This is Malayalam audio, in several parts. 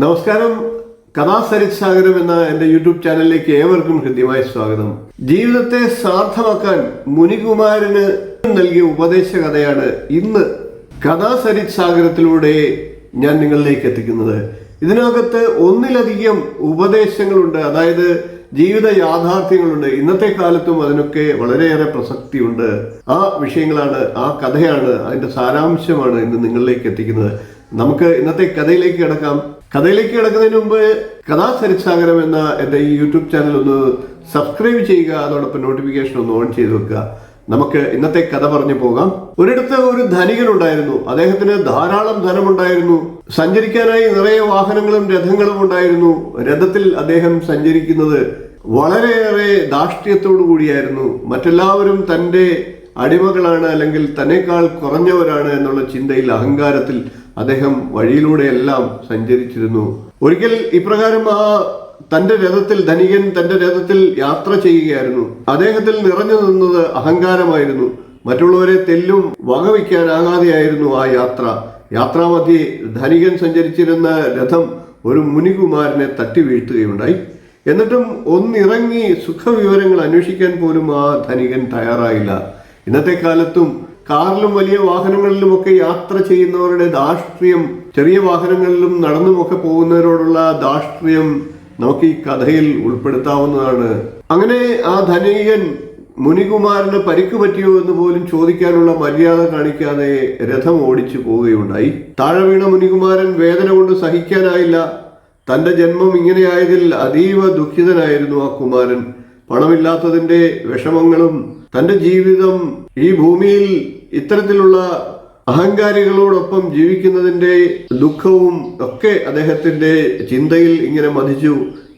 നമസ്കാരം. കഥാസരിത്സാഗരം എന്ന എൻ്റെ യൂട്യൂബ് ചാനലിലേക്ക് ഏവർക്കും ഹൃദ്യമായ സ്വാഗതം. ജീവിതത്തെ സാർത്ഥമാക്കാൻ മുനികുമാരന് നൽകിയ ഉപദേശ കഥയാണ് ഇന്ന് കഥാസരിത്സാഗരത്തിലൂടെ ഞാൻ നിങ്ങളിലേക്ക് എത്തിക്കുന്നത്. ഇതിനകത്ത് ഒന്നിലധികം ഉപദേശങ്ങളുണ്ട്, അതായത് ജീവിത യാഥാർത്ഥ്യങ്ങളുണ്ട്. ഇന്നത്തെ കാലത്തും അതിനൊക്കെ വളരെയേറെ പ്രസക്തിയുണ്ട്. ആ വിഷയങ്ങളാണ്, ആ കഥയാണ്, അതിന്റെ സാരാംശമാണ് ഇന്ന് നിങ്ങളിലേക്ക് എത്തിക്കുന്നത്. നമുക്ക് ഇന്നത്തെ കഥയിലേക്ക് കിടക്കാം. കഥയിലേക്ക് കിടക്കുന്നതിന് മുമ്പ് കഥാസരിത്സാഗരം എന്ന എൻ്റെ ഈ യൂട്യൂബ് ചാനൽ ഒന്ന് സബ്സ്ക്രൈബ് ചെയ്യുക, അതോടൊപ്പം നോട്ടിഫിക്കേഷൻ ഒന്ന് ഓൺ ചെയ്ത് വെക്കുക. നമുക്ക് ഇന്നത്തെ കഥ പറഞ്ഞു പോകാം. ഒരിടത്ത് ഒരു ധനികനുണ്ടായിരുന്നു. അദ്ദേഹത്തിന് ധാരാളം ധനമുണ്ടായിരുന്നു. സഞ്ചരിക്കാനായി നിറയെ വാഹനങ്ങളും രഥങ്ങളും ഉണ്ടായിരുന്നു. രഥത്തിൽ അദ്ദേഹം സഞ്ചരിക്കുന്നത് വളരെയേറെ ധാർഷ്ട്യത്തോടു കൂടിയായിരുന്നു. മറ്റെല്ലാവരും തൻ്റെ അടിമകളാണ്, അല്ലെങ്കിൽ തന്നെക്കാൾ കുറഞ്ഞവരാണ് എന്നുള്ള ചിന്തയിൽ, അഹങ്കാരത്തിൽ അദ്ദേഹം വഴിയിലൂടെയെല്ലാം സഞ്ചരിച്ചിരുന്നു. ഒരിക്കൽ ഇപ്രകാരം തന്റെ രഥത്തിൽ, ധനികൻ തന്റെ രഥത്തിൽ യാത്ര ചെയ്യുകയായിരുന്നു. അദ്ദേഹത്തിൽ നിറഞ്ഞു നിന്നത് അഹങ്കാരമായിരുന്നു. മറ്റുള്ളവരെ തെല്ലും വകവയ്ക്കാനാകാതെയായിരുന്നു ആ യാത്ര. യാത്രാമധ്യേ ധനികൻ സഞ്ചരിച്ചിരുന്ന രഥം ഒരു മുനികുമാരനെ തട്ടി വീഴ്ത്തുകയുണ്ടായി. എന്നിട്ടും ഒന്നിറങ്ങി സുഖവിവരങ്ങൾ അന്വേഷിക്കാൻ പോലും ആ ധനികൻ തയ്യാറായില്ല. ഇന്നത്തെ കാലത്തും കാറിലും വലിയ വാഹനങ്ങളിലുമൊക്കെ യാത്ര ചെയ്യുന്നവരുടെ ധാർഷ്ട്യം, ചെറിയ വാഹനങ്ങളിലും നടന്നുമൊക്കെ പോകുന്നവരോടുള്ള ധാർഷ്ട്യം നമുക്ക് ഈ കഥയിൽ ഉൾപ്പെടുത്താവുന്നതാണ്. അങ്ങനെ ആ ധനികൻ മുനികുമാരന് പരിക്ക് പറ്റിയോ എന്ന് പോലും ചോദിക്കാനുള്ള മര്യാദ കാണിക്കാതെ രഥം ഓടിച്ചു പോവുകയുണ്ടായി. താഴെ വീണ മുനികുമാരൻ വേദന കൊണ്ട് സഹിക്കാനായില്ല. തന്റെ ജന്മം ഇങ്ങനെയായതിൽ അതീവ ദുഃഖിതനായിരുന്നു ആ കുമാരൻ. പണമില്ലാത്തതിന്റെ വിഷമങ്ങളും തന്റെ ജീവിതം ഈ ഭൂമിയിൽ ഇത്തരത്തിലുള്ള അഹങ്കാരികളോടൊപ്പം ജീവിക്കുന്നതിന്റെ ദുഃഖവും ഒക്കെ അദ്ദേഹത്തിന്റെ ചിന്തയിൽ ഇങ്ങനെ മതിച്ചു.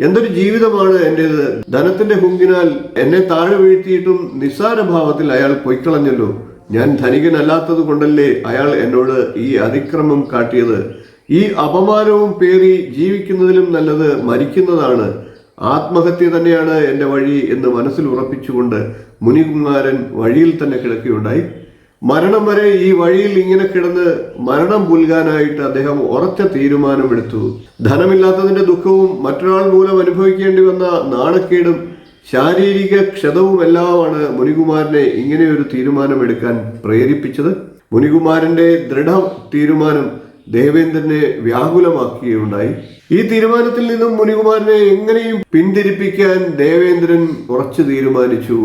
എന്തൊരു ജീവിതമാണ് എന്റേത്! ധനത്തിന്റെ ഹുങ്കിനാൽ എന്നെ താഴെ വീഴ്ത്തിയിട്ടും നിസ്സാരഭാവത്തിൽ അയാൾ പൊയ്ക്കളഞ്ഞല്ലോ. ഞാൻ ധനികനല്ലാത്തത് കൊണ്ടല്ലേ അയാൾ എന്നോട് ഈ അതിക്രമം കാട്ടിയത്? ഈ അപമാനവും പേറി ജീവിക്കുന്നതിലും നല്ലത് മരിക്കുന്നതാണ്. ആത്മഹത്യ തന്നെയാണ് എൻ്റെ വഴി എന്ന് മനസ്സിൽ ഉറപ്പിച്ചുകൊണ്ട് മുനികുമാരൻ വഴിയിൽ തന്നെ കിടക്കുകയുണ്ടായി. മരണം വരെ ഈ വഴിയിൽ ഇങ്ങനെ കിടന്ന് മരണം പുൽകാനായിട്ട് അദ്ദേഹം ഉറച്ച തീരുമാനമെടുത്തു. ധനമില്ലാത്തതിന്റെ ദുഃഖവും മറ്റൊരാൾ മൂലം അനുഭവിക്കേണ്ടി വന്ന നാണക്കേടും ശാരീരിക ക്ഷതവും എല്ലാമാണ് മുനികുമാരനെ ഇങ്ങനെ ഒരു തീരുമാനമെടുക്കാൻ പ്രേരിപ്പിച്ചത്. മുനികുമാരന്റെ ദൃഢ തീരുമാനം ദേവേന്ദ്രനെ വ്യാകുലമാക്കുകയുണ്ടായി. ഈ തീരുമാനത്തിൽ നിന്നും മുനികുമാരനെ എങ്ങനെയും പിന്തിരിപ്പിക്കാൻ ദേവേന്ദ്രൻ ഉറച്ചു തീരുമാനിച്ചു.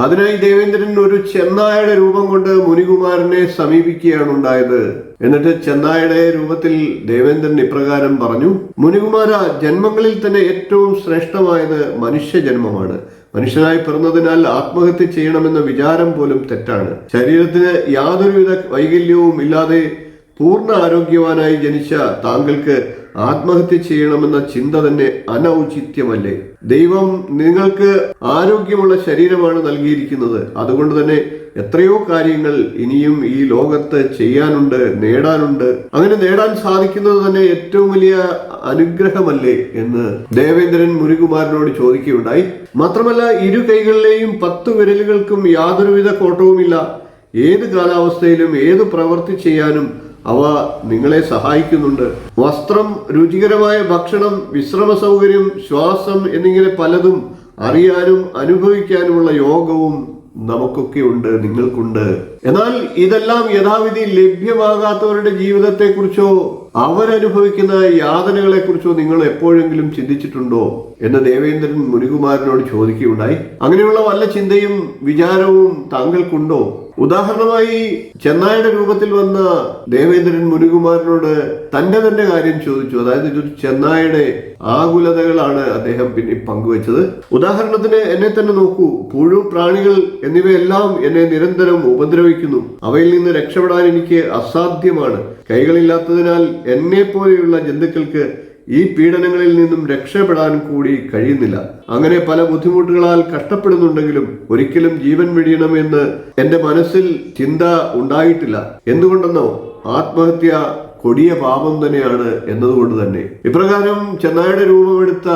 അതിനായി ദേവേന്ദ്രൻ ഒരു ചെന്നായയുടെ രൂപം കൊണ്ട് മുനികുമാരനെ സമീപിക്കുകയാണ് ഉണ്ടായത്. എന്നിട്ട് ചെന്നായയുടെ രൂപത്തിൽ ദേവേന്ദ്രൻ ഇപ്രകാരം പറഞ്ഞു: മുനികുമാര, ജന്മങ്ങളിൽ തന്നെ ഏറ്റവും ശ്രേഷ്ഠമായത് മനുഷ്യ ജന്മമാണ്. മനുഷ്യനായി പിറന്നതിനാൽ ആത്മഹത്യ ചെയ്യണമെന്ന വിചാരം പോലും തെറ്റാണ്. ശരീരത്തിന് യാതൊരുവിധ വൈകല്യവും ഇല്ലാതെ പൂർണ്ണ ആരോഗ്യവാനായി ജനിച്ച താങ്കൾക്ക് ആത്മഹത്യ ചെയ്യണമെന്ന ചിന്ത തന്നെ അനൗചിത്യമല്ലേ? ദൈവം നിങ്ങൾക്ക് ആരോഗ്യമുള്ള ശരീരമാണ് നൽകിയിരിക്കുന്നത്. അതുകൊണ്ട് തന്നെ എത്രയോ കാര്യങ്ങൾ ഇനിയും ഈ ലോകത്ത് ചെയ്യാനുണ്ട്, നേടാനുണ്ട്. അങ്ങനെ നേടാൻ സാധിക്കുന്നത് തന്നെ ഏറ്റവും വലിയ അനുഗ്രഹമല്ലേ എന്ന് ദേവേന്ദ്രൻ മുനികുമാരനോട് ചോദിക്കുകയുണ്ടായി. മാത്രമല്ല, ഇരു കൈകളിലെയും 10 വിരലുകൾക്കും യാതൊരുവിധ കോട്ടവുമില്ല. ഏത് കാലാവസ്ഥയിലും ഏത് പ്രവൃത്തി ചെയ്യാനും അവ നിങ്ങളെ സഹായിക്കുന്നുണ്ട്. വസ്ത്രം, രുചികരമായ ഭക്ഷണം, വിശ്രമ സൗകര്യം, ശ്വാസം എന്നിങ്ങനെ പലതും അറിയാനും അനുഭവിക്കാനുമുള്ള യോഗവും നമുക്കൊക്കെ ഉണ്ട്, നിങ്ങൾക്കുണ്ട്. എന്നാൽ ഇതെല്ലാം യഥാവിധി ലഭ്യമാകാത്തവരുടെ ജീവിതത്തെക്കുറിച്ചോ അവരനുഭവിക്കുന്ന യാതനകളെ കുറിച്ചോ നിങ്ങൾ എപ്പോഴെങ്കിലും ചിന്തിച്ചിട്ടുണ്ടോ എന്ന് ദേവേന്ദ്രൻ മുനികുമാരനോട് ചോദിക്കുകയുണ്ടായി. അങ്ങനെയുള്ള വല്ല ചിന്തയും വിചാരവും താങ്കൾക്കുണ്ടോ? ഉദാഹരണമായി, ചെന്നായുടെ രൂപത്തിൽ വന്ന ദേവേന്ദ്രൻ മുനികുമാരനോട് തന്റെ കാര്യം ചോദിച്ചു. അതായത് ഇതൊരു ചെന്നായുടെ ആകുലതകളാണ് അദ്ദേഹം പിന്നെ പങ്കുവച്ചത്. ഉദാഹരണത്തിന്, എന്നെ തന്നെ നോക്കൂ. പുഴു, പ്രാണികൾ എന്നിവയെല്ലാം എന്നെ നിരന്തരം ഉപദ്രവിക്കുന്നു. അവയിൽ നിന്ന് രക്ഷപ്പെടാൻ എനിക്ക് അസാധ്യമാണ്. കൈകളില്ലാത്തതിനാൽ എന്നെ പോലെയുള്ള ജന്തുക്കൾക്ക് ഈ പീഡനങ്ങളിൽ നിന്നും രക്ഷപ്പെടാൻ കൂടി കഴിയുന്നില്ല. അങ്ങനെ പല ബുദ്ധിമുട്ടുകളാൽ കഷ്ടപ്പെടുന്നുണ്ടെങ്കിലും ഒരിക്കലും ജീവൻ വെടിയണമെന്ന് എന്റെ മനസ്സിൽ ചിന്ത ഉണ്ടായിട്ടില്ല. എന്തുകൊണ്ടെന്നോ, ആത്മഹത്യ കൊടിയ പാപം തന്നെയാണ് എന്നതുകൊണ്ട് തന്നെ. ഇപ്രകാരം ചെന്നായുടെ രൂപമെടുത്ത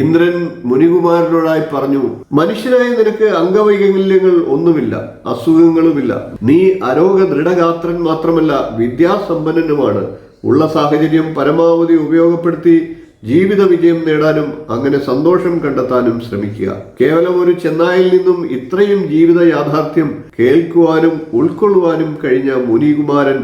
ഇന്ദ്രൻ മുനികുമാരനോടായി പറഞ്ഞു: മനുഷ്യനായ നിനക്ക് അംഗവൈകല്യങ്ങൾ ഒന്നുമില്ല, അസുഖങ്ങളുമില്ല. നീ അരോഗ ദൃഢഗാത്രൻ മാത്രമല്ല, വിദ്യാസമ്പന്നനുമാണ്. ഉള്ള സാഹചര്യം പരമാവധി ഉപയോഗപ്പെടുത്തി ജീവിത വിജയം നേടാനും അങ്ങനെ സന്തോഷം കണ്ടെത്താനും ശ്രമിക്കുക. കേവലം ഒരു ചെന്നായിൽ നിന്നും ഇത്രയും ജീവിത യാഥാർത്ഥ്യം കേൾക്കുവാനും ഉൾക്കൊള്ളുവാനും കഴിഞ്ഞ മുനികുമാരൻ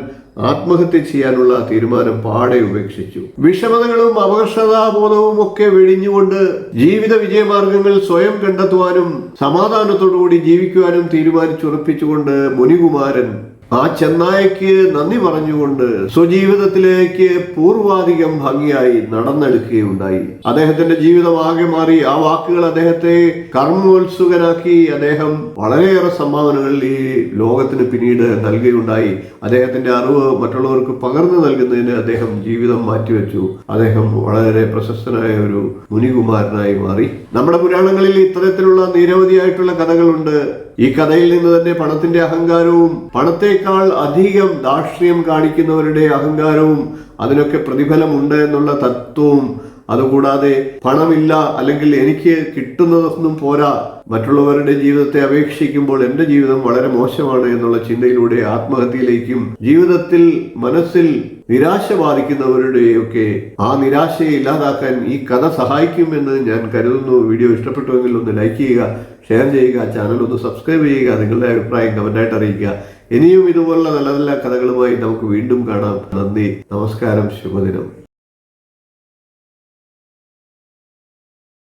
ആത്മഹത്യ ചെയ്യാനുള്ള തീരുമാനം പാടെ ഉപേക്ഷിച്ചു. വിഷമതകളും അപകർഷതാബോധവും ഒക്കെ വെടിഞ്ഞുകൊണ്ട് ജീവിത വിജയമാർഗങ്ങൾ സ്വയം കണ്ടെത്തുവാനും സമാധാനത്തോടുകൂടി ജീവിക്കുവാനും തീരുമാനിച്ചുറപ്പിച്ചുകൊണ്ട് മുനികുമാരൻ ആ ചെന്നായക്ക് നന്ദി പറഞ്ഞുകൊണ്ട് സ്വജീവിതത്തിലേക്ക് പൂർവാധികം ഭംഗിയായി നടന്നെടുക്കുകയുണ്ടായി. അദ്ദേഹത്തിന്റെ ജീവിതം ആകെ മാറി. ആ വാക്കുകൾ അദ്ദേഹത്തെ കർമ്മോത്സുകനാക്കി. അദ്ദേഹം വളരെയേറെ സംഭാവനകൾ ഈ ലോകത്തിന് പിന്നീട് നൽകുകയുണ്ടായി. അദ്ദേഹത്തിന്റെ അറിവ് മറ്റുള്ളവർക്ക് പകർന്നു നൽകുന്നതിന് അദ്ദേഹം ജീവിതം മാറ്റിവെച്ചു. അദ്ദേഹം വളരെ പ്രശസ്തനായ ഒരു മുനികുമാരനായി മാറി. നമ്മുടെ പുരാണങ്ങളിൽ ഇത്തരത്തിലുള്ള നിരവധിയായിട്ടുള്ള കഥകളുണ്ട്. ഈ കഥയിൽ നിന്ന് തന്നെ പണത്തിന്റെ അഹങ്കാരവും പണത്തേക്കാൾ അധികം ദാക്ഷ്ട്യം കാണിക്കുന്നവരുടെ അഹങ്കാരവും അതിനൊക്കെ പ്രതിഫലമുണ്ട് എന്നുള്ള തത്വവും, അതുകൂടാതെ പണമില്ല അല്ലെങ്കിൽ എനിക്ക് കിട്ടുന്നതൊന്നും പോരാ, മറ്റുള്ളവരുടെ ജീവിതത്തെ അപേക്ഷിക്കുമ്പോൾ എൻ്റെ ജീവിതം വളരെ മോശമാണ് എന്നുള്ള ചിന്തയിലൂടെ ആത്മഹത്യയിലേക്കും ജീവിതത്തിൽ മനസ്സിൽ നിരാശ ബാധിക്കുന്നവരുടെയൊക്കെ ആ നിരാശയെ ഇല്ലാതാക്കാൻ ഈ കഥ സഹായിക്കുമെന്ന് ഞാൻ കരുതുന്നു. വീഡിയോ ഇഷ്ടപ്പെട്ടുവെങ്കിൽ ഒന്ന് ലൈക്ക് ചെയ്യുക, ഷെയർ ചെയ്യുക, ചാനൽ ഒന്ന് സബ്സ്ക്രൈബ് ചെയ്യുക, നിങ്ങളുടെ അഭിപ്രായം കമന്റായിട്ട് അറിയിക്കുക. ഇനിയും ഇതുപോലുള്ള നല്ല നല്ല കഥകളുമായി നമുക്ക് വീണ്ടും കാണാം. നന്ദി, നമസ്കാരം, ശുഭദിനം.